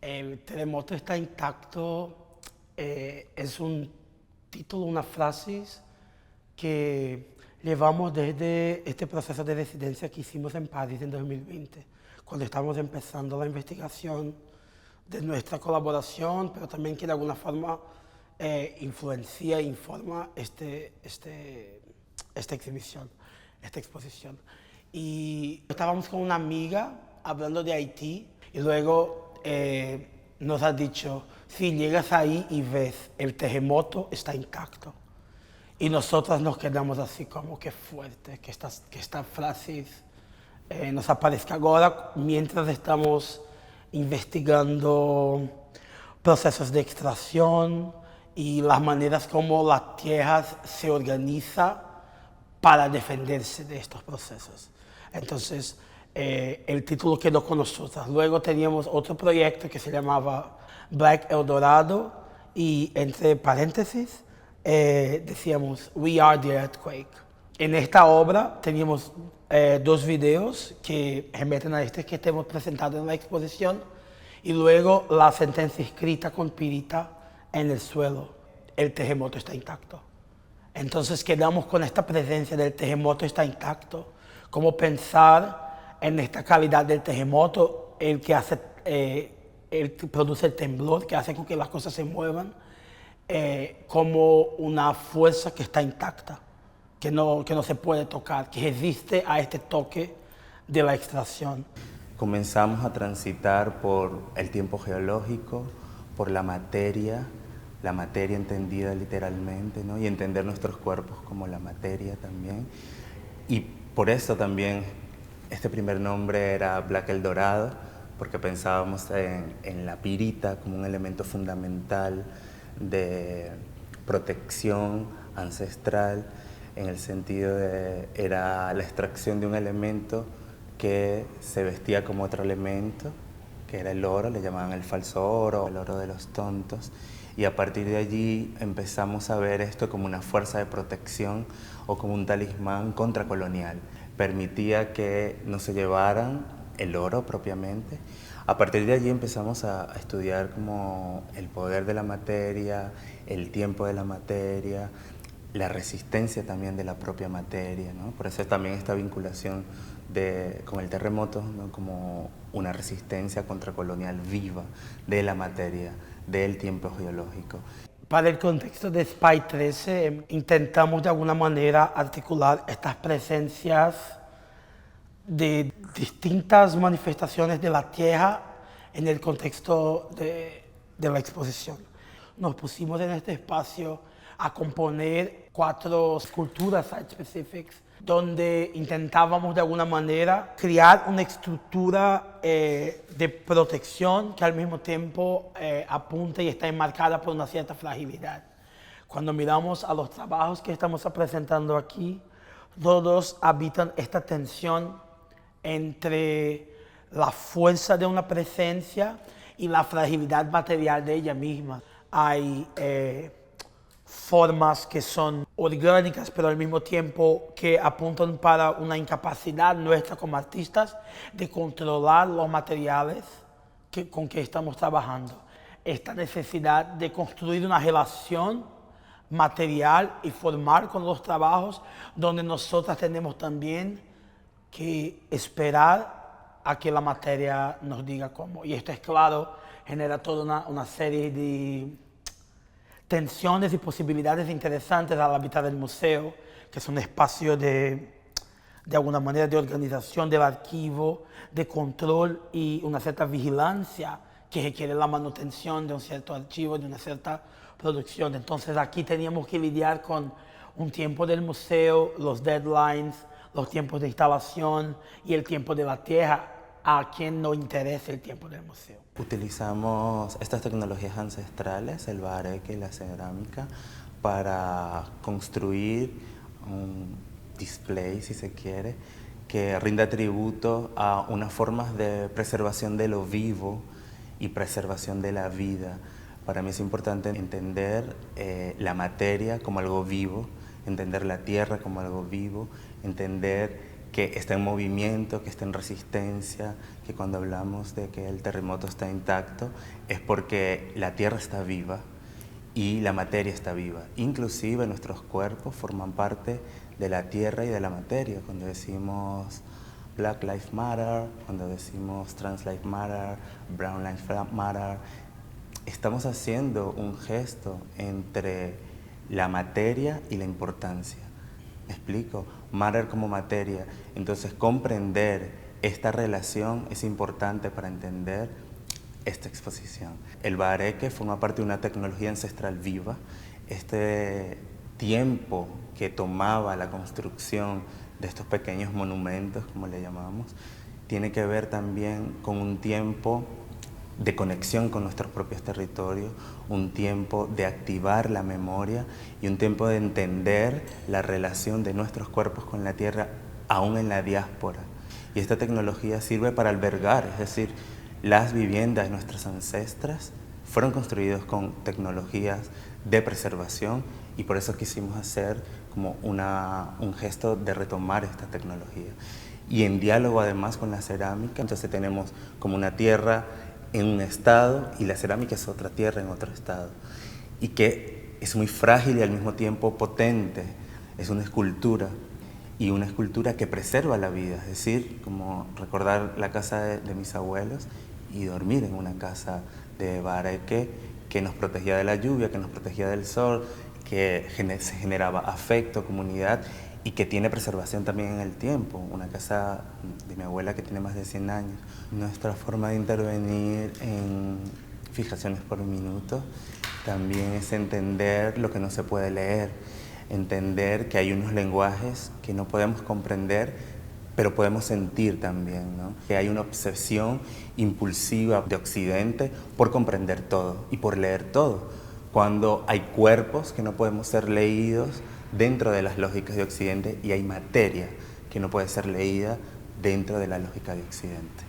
El terremoto está intacto es un título, una frase que llevamos desde este proceso de residencia que hicimos en París en 2020, cuando estábamos empezando la investigación de nuestra colaboración, pero también que de alguna forma influencia e informa esta exhibición, esta exposición. Y estábamos con una amiga hablando de Haití y luego nos ha dicho, si llegas ahí y ves el terremoto está intacto. Y nosotras nos quedamos así como que fuerte, que esta frase nos aparezca ahora mientras estamos investigando procesos de extracción y las maneras como la tierra se organiza para defenderse de estos procesos. Entonces, el título quedó con nosotros. Luego teníamos otro proyecto que se llamaba Black Eldorado y entre paréntesis decíamos We Are the Earthquake. En esta obra teníamos dos videos que remeten a este que estamos presentando en la exposición y luego la sentencia escrita con pirita en el suelo. El terremoto está intacto. Entonces quedamos con esta presencia del terremoto está intacto, como pensar en esta calidad del terremoto, el que produce el temblor, que hace con que las cosas se muevan, como una fuerza que está intacta, que no se puede tocar, que resiste a este toque de la extracción. Comenzamos a transitar por el tiempo geológico, por la materia entendida literalmente, ¿no? Y entender nuestros cuerpos como la materia también. Y por eso también este primer nombre era Black Eldorado, porque pensábamos en la pirita como un elemento fundamental de protección ancestral, en el sentido de era la extracción de un elemento que se vestía como otro elemento, que era el oro, le llamaban el falso oro, el oro de los tontos, y a partir de allí empezamos a ver esto como una fuerza de protección o como un talismán contracolonial. Permitía que no se llevaran el oro propiamente. A partir de allí empezamos a estudiar como el poder de la materia, el tiempo de la materia, la resistencia también de la propia materia, ¿no? Por eso también esta vinculación con el terremoto, ¿no? Como una resistencia contracolonial viva de la materia, del tiempo geológico. Para el contexto de SPY 13 intentamos de alguna manera articular estas presencias de distintas manifestaciones de la tierra en el contexto de la exposición. Nos pusimos en este espacio a componer 4 esculturas site-specifics donde intentábamos de alguna manera crear una estructura de protección que al mismo tiempo apunta y está enmarcada por una cierta fragilidad. Cuando miramos a los trabajos que estamos presentando aquí, todos habitan esta tensión entre la fuerza de una presencia y la fragilidad material de ella misma. Hay formas que son orgánicas, pero al mismo tiempo que apuntan para una incapacidad nuestra como artistas de controlar los materiales con que estamos trabajando. Esta necesidad de construir una relación material y formal con los trabajos, donde nosotras tenemos también que esperar a que la materia nos diga cómo. Y esto es claro, genera toda una serie de tensiones y posibilidades interesantes al habitar el museo, que es un espacio de alguna manera de organización del archivo, de control y una cierta vigilancia que requiere la manutención de un cierto archivo, de una cierta producción. Entonces aquí teníamos que lidiar con un tiempo del museo, los deadlines, los tiempos de instalación y el tiempo de la tierra, a quien no interesa el tiempo del museo. Utilizamos estas tecnologías ancestrales, el bareque y la cerámica, para construir un display, si se quiere, que rinda tributo a unas formas de preservación de lo vivo y preservación de la vida. Para mí es importante entender la materia como algo vivo, entender la tierra como algo vivo, entender que está en movimiento, que está en resistencia, que cuando hablamos de que el terremoto está intacto es porque la Tierra está viva y la materia está viva. Inclusive nuestros cuerpos forman parte de la Tierra y de la materia. Cuando decimos Black Lives Matter, cuando decimos Trans Lives Matter, Brown Lives Matter, estamos haciendo un gesto entre la materia y la importancia. ¿Me explico? Matter como materia. Entonces, comprender esta relación es importante para entender esta exposición. El bahareque forma parte de una tecnología ancestral viva. Este tiempo que tomaba la construcción de estos pequeños monumentos, como le llamamos, tiene que ver también con un tiempo de conexión con nuestros propios territorios, un tiempo de activar la memoria y un tiempo de entender la relación de nuestros cuerpos con la tierra, aún en la diáspora. Y esta tecnología sirve para albergar, es decir, las viviendas de nuestras ancestras fueron construidas con tecnologías de preservación y por eso quisimos hacer como un gesto de retomar esta tecnología. Y en diálogo además con la cerámica, entonces tenemos como una tierra en un estado y la cerámica es otra tierra en otro estado y que es muy frágil y al mismo tiempo potente, es una escultura y una escultura que preserva la vida, es decir, como recordar la casa de mis abuelos y dormir en una casa de bahareque que nos protegía de la lluvia, que nos protegía del sol, que se generaba afecto, comunidad y que tiene preservación también en el tiempo, una casa de mi abuela que tiene más de 100 años. Nuestra forma de intervenir en fijaciones por minuto también es entender lo que no se puede leer, entender que hay unos lenguajes que no podemos comprender, pero podemos sentir también, ¿no? Que hay una obsesión impulsiva de Occidente por comprender todo y por leer todo, cuando hay cuerpos que no podemos ser leídos dentro de las lógicas de Occidente y hay materia que no puede ser leída dentro de la lógica de Occidente.